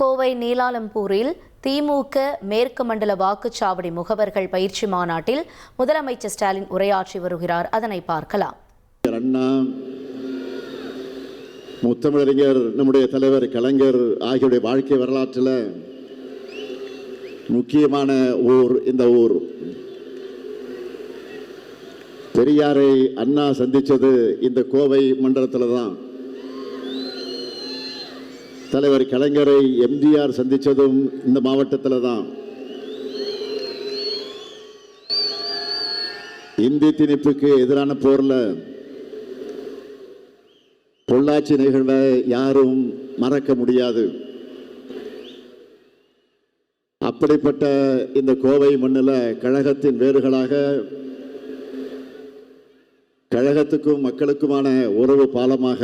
கோவை நீலாலம்பூரில் திமுக மேற்கு மண்டல வாக்குச்சாவடி முகவர்கள் பயிற்சி மாநாட்டில் முதலமைச்சர் ஸ்டாலின் உரையாற்றி வருகிறார். அதனை பார்க்கலாம். அண்ணா, முத்தமிழறிஞர் நம்முடைய தலைவர் கலைஞர் ஆகியோருடைய வாழ்க்கை வரலாற்றில் முக்கியமான ஊர் இந்த ஊர். பெரியாரை அண்ணா சந்திச்சது இந்த கோவை மண்டலத்தில் தான். தலைவர் கலைஞரை எம்ஜிஆர் சந்திச்சதும் இந்த மாவட்டத்தில் தான். இந்தி திணிப்புக்கு எதிரான போரில் பொள்ளாச்சி நிகழ்வை யாரும் மறக்க முடியாது. அப்படிப்பட்ட இந்த கோவை மண்ணில் கழகத்தின் வேர்களாக கழகத்துக்கும் மக்களுக்குமான உறவு பாலமாக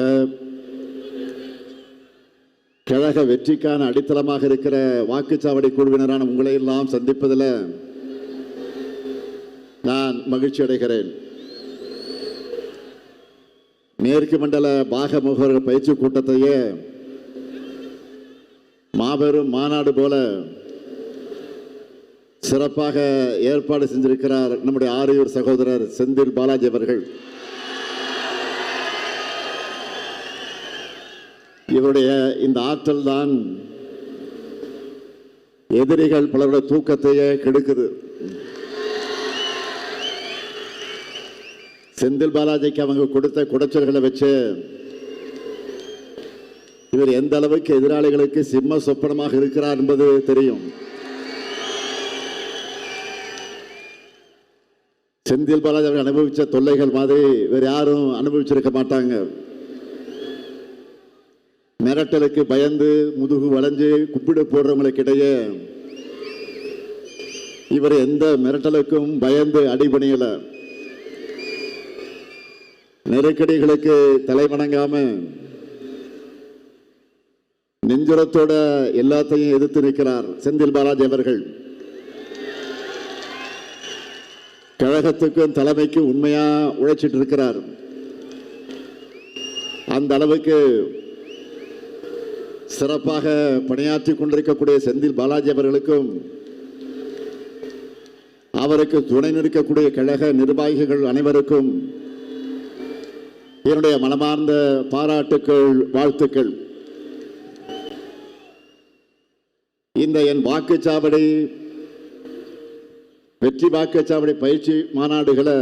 கழக வெற்றிக்கான அடித்தளமாக இருக்கிற வாக்குச்சாவடி குழுவினரான உங்களை எல்லாம் சந்திப்பதில் நான் மகிழ்ச்சி அடைகிறேன். மேற்கு மண்டல பாக முகவர்கள் பயிற்சி கூட்டத்தையே மாபெரும் மாநாடு போல சிறப்பாக ஏற்பாடு செஞ்சிருக்கிறார் நம்முடைய ஆரியூர் சகோதரர் செந்தில் பாலாஜி அவர்கள். இவருடைய இந்த ஆற்றல் தான் எதிரிகள் பலருடைய தூக்கத்தையே கெடுக்குது. செந்தில் பாலாஜிக்கு அவங்க கொடுத்த குடைச்சல்களை வச்சு இவர் எந்த அளவுக்கு எதிராளிகளுக்கு சிம்ம சொப்பனமாக இருக்கிறார் என்பது தெரியும். செந்தில் பாலாஜி அவர்கள் அனுபவித்த தொல்லைகள் மாதிரி வேறு யாரும் அனுபவிச்சிருக்க மாட்டாங்க. மிரட்டலுக்கு பயந்து முதுகு வளைஞ்சு குப்பிடு போடுறவங்களுக்கிடையே இவர் எந்த மிரட்டலுக்கும் பயந்து அடிபணியல. நெருக்கடிகளுக்கு தலைவணங்காம நெஞ்சுரத்தோட எல்லாத்தையும் எதிர்த்து நிற்கிறார் செந்தில் பாலாஜி அவர்கள். கழகத்துக்கும் தலைமைக்கும் உண்மையா உழைச்சிட்டு இருக்கிறார். அந்த அளவுக்கு சிறப்பாக பணியாற்றி கொண்டிருக்கக்கூடிய செந்தில் பாலாஜி அவர்களுக்கும் அவருக்கு துணை நிற்கக்கூடிய கழக நிர்வாகிகள் அனைவருக்கும் என்னுடைய மனமார்ந்த பாராட்டுக்கள், வாழ்த்துக்கள். இந்த என் வாக்குச்சாவடி வெற்றி வாக்குச்சாவடி பயிற்சி மாநாடுகளை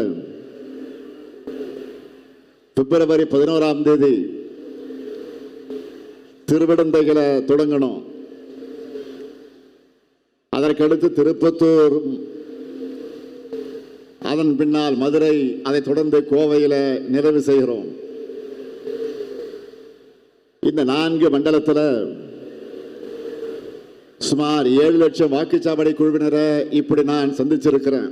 பிப்ரவரி 11ஆம் தேதி திருவிடந்தைகளை தொடங்கணும். அதற்கடுத்து திருப்பத்தூர், அதன் பின்னால் மதுரை, அதை தொடர்ந்து கோவையில் நிறைவு செய்கிறோம். இந்த 4 மண்டலத்தில் சுமார் 7 லட்சம் வாக்குச்சாவடி குழுவினரை இப்படி நான் சந்திச்சிருக்கிறேன்.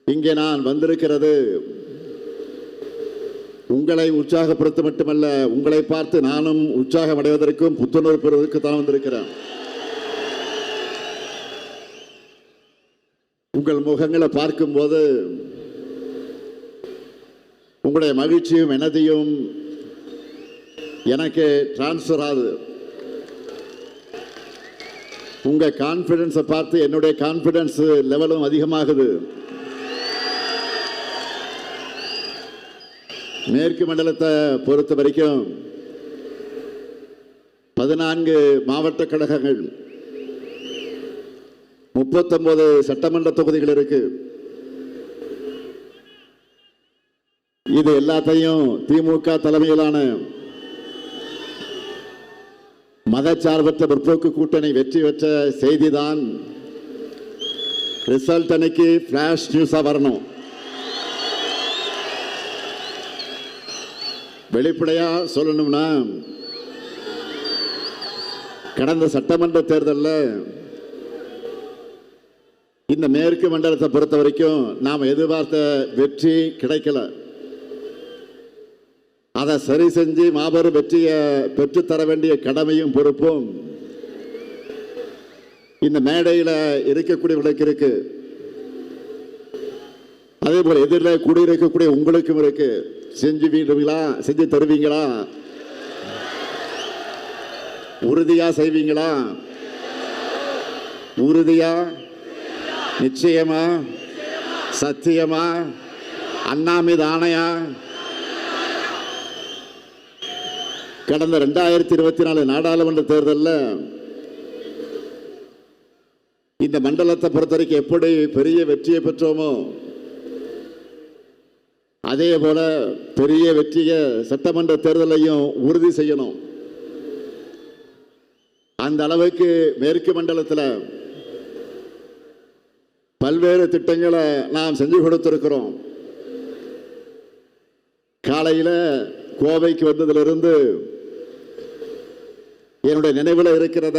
இங்கே நான் வந்திருக்கிறது உங்களை உற்சாகப்படுத்த மட்டுமல்ல, உங்களை பார்த்து நானும் உற்சாகம் அடைவதற்கும் புத்துணர்வு பெறுவதற்கு தான் வந்திருக்கிறேன். உங்கள் முகங்களை பார்க்கும்போது உங்களுடைய மகிழ்ச்சியும் எனதையும் எனக்கு டிரான்ஸ்ஃபர் ஆகுது. உங்க கான்பிடன்ஸை பார்த்து என்னுடைய கான்பிடன்ஸ் லெவலும் அதிகமாகுது. மேற்கு மண்டலத்தை பொறுத்த வரைக்கும் 14 மாவட்ட கழகங்கள், 39 சட்டமன்ற தொகுதிகள் இருக்கு. இது எல்லாத்தையும் திமுக தலைமையிலான மதச்சார்பற்ற பிற்போக்கு கூட்டணி வெற்றி பெற்ற செய்திதான் ரிசல்ட் அன்னைக்கு பிளாஷ் நியூஸா வரணும். வெளிப்படையா சொல்லணும்னா, கடந்த சட்டமன்ற தேர்தலில் இந்த மேற்கு மண்டலத்தை பொறுத்த வரைக்கும் நாம் எதிர்பார்த்த வெற்றி கிடைக்கல. அதை சரி செஞ்சு மாபெரும் வெற்றியை பெற்றுத்தர வேண்டிய கடமையும் பொறுப்பும் இந்த மேடையில் இருக்கக்கூடியவர்களுக்கு இருக்கு. அதே போல எதிரில் கூடியிருக்கக்கூடிய உங்களுக்கும் இருக்கு. செஞ்சு தருவீங்களா? உறுதியா செய்வீங்களா? உறுதியா? நிச்சயமா? சத்தியமா? அண்ணா மீது ஆணையா? கடந்த 2024 நாடாளுமன்ற தேர்தலில் இந்த மண்டலத்தை பொறுத்தவரைக்கும் எப்படி பெரிய வெற்றியை பெற்றோமோ அதே போல பெரிய வெற்றியை சட்டமன்ற தேர்தலையும் உறுதி செய்யணும். அந்த அளவுக்கு மேற்கு மண்டலத்தில் பல்வேறு திட்டங்களை நாம் செஞ்சு கொடுத்திருக்கிறோம். காலையில் கோவைக்கு வந்ததிலிருந்து என்னுடைய நினைவில் இருக்கிறத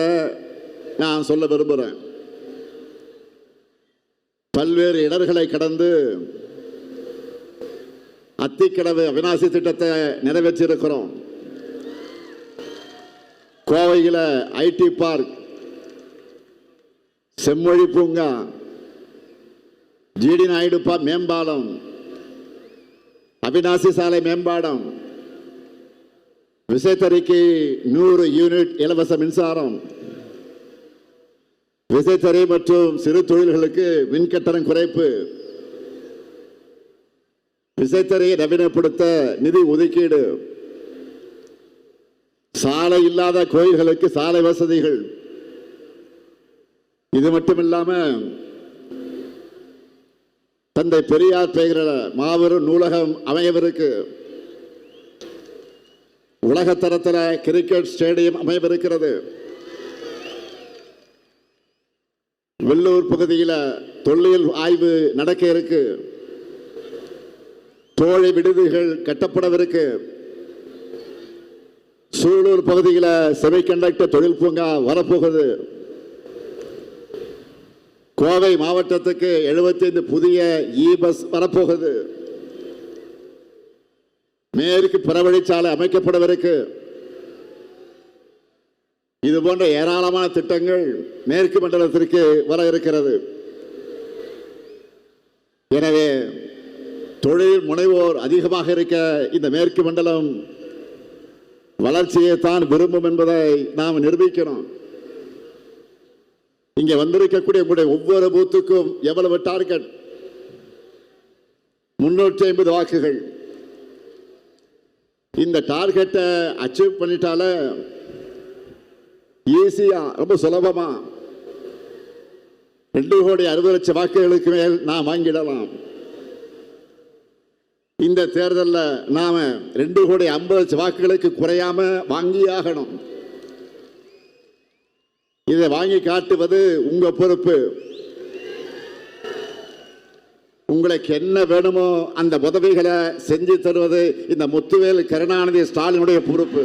நான் சொல்ல விரும்புகிறேன். பல்வேறு இடர்களை கடந்து அத்திக்கடவு அவிநாசி திட்டத்தை நிறைவேற்றியிருக்கிறோம். கோவையில் ஐடி பார்க், செம்மொழி பூங்கா, ஜிடி நாயுடு மேம்பாலம், அவிநாசி சாலை மேம்பாலம், விசைத்தறிக்கு 100 யூனிட் இலவச மின்சாரம், விசைத்தறி மற்றும் சிறு தொழில்களுக்கு மின்கட்டணம் குறைப்பு, விசைத்தறியை நவீனப்படுத்த நிதி ஒதுக்கீடு, சாலை இல்லாத கோயில்களுக்கு சாலை வசதிகள். இது மட்டுமில்லாம தந்தை பெரியார் பெயரில் மாபெரும் நூலகம் அமையவிருக்கு. உலகத்தரத்தில் கிரிக்கெட் ஸ்டேடியம் அமையவிருக்கிறது. வெள்ளூர் பகுதியில் தொல்லியல் ஆய்வு நடக்க இருக்கு. தோழி விடுதிகள் கட்டப்படவிருக்கு. சூலூர் பகுதியில் செமிகண்டக்டர் தொழில் பூங்கா வரப்போகுது. கோவை மாவட்டத்துக்கு 75 புதிய பஸ் வரப்போகுது. மேற்கு புறவழிச்சாலை அமைக்கப்படவிருக்கு. இது போன்ற ஏராளமான திட்டங்கள் மேற்கு மண்டலத்திற்கு வர இருக்கிறது. எனவே தொழில் முனைவோர் அதிகமாக இருக்க இந்த மேற்கு மண்டலம் வளர்ச்சியை தான் விரும்பும் என்பதை நாம் நிரூபிக்கணும். இங்கே வந்திருக்கக்கூடிய உங்களுடைய ஒவ்வொரு பூத்துக்கும் எவ்வளவு டார்கெட்? 350 வாக்குகள். இந்த டார்கெட்டை அச்சீவ் பண்ணிட்டால ஈஸியா, ரொம்ப சுலபமா 2,60,00,000 வாக்குகளுக்கு மேல் நாம் வாங்கிடலாம். இந்த தேர்தலில் நாம 2,50,00,000 வாக்குகளுக்கு குறையாம வாங்கியாகணும். இதை வாங்கி காட்டுவது உங்க பொறுப்பு. உங்களுக்கு என்ன வேணுமோ அந்த உதவிகளை செஞ்சு தருவது இந்த முத்துவேல் கருணாநிதி ஸ்டாலினுடைய பொறுப்பு.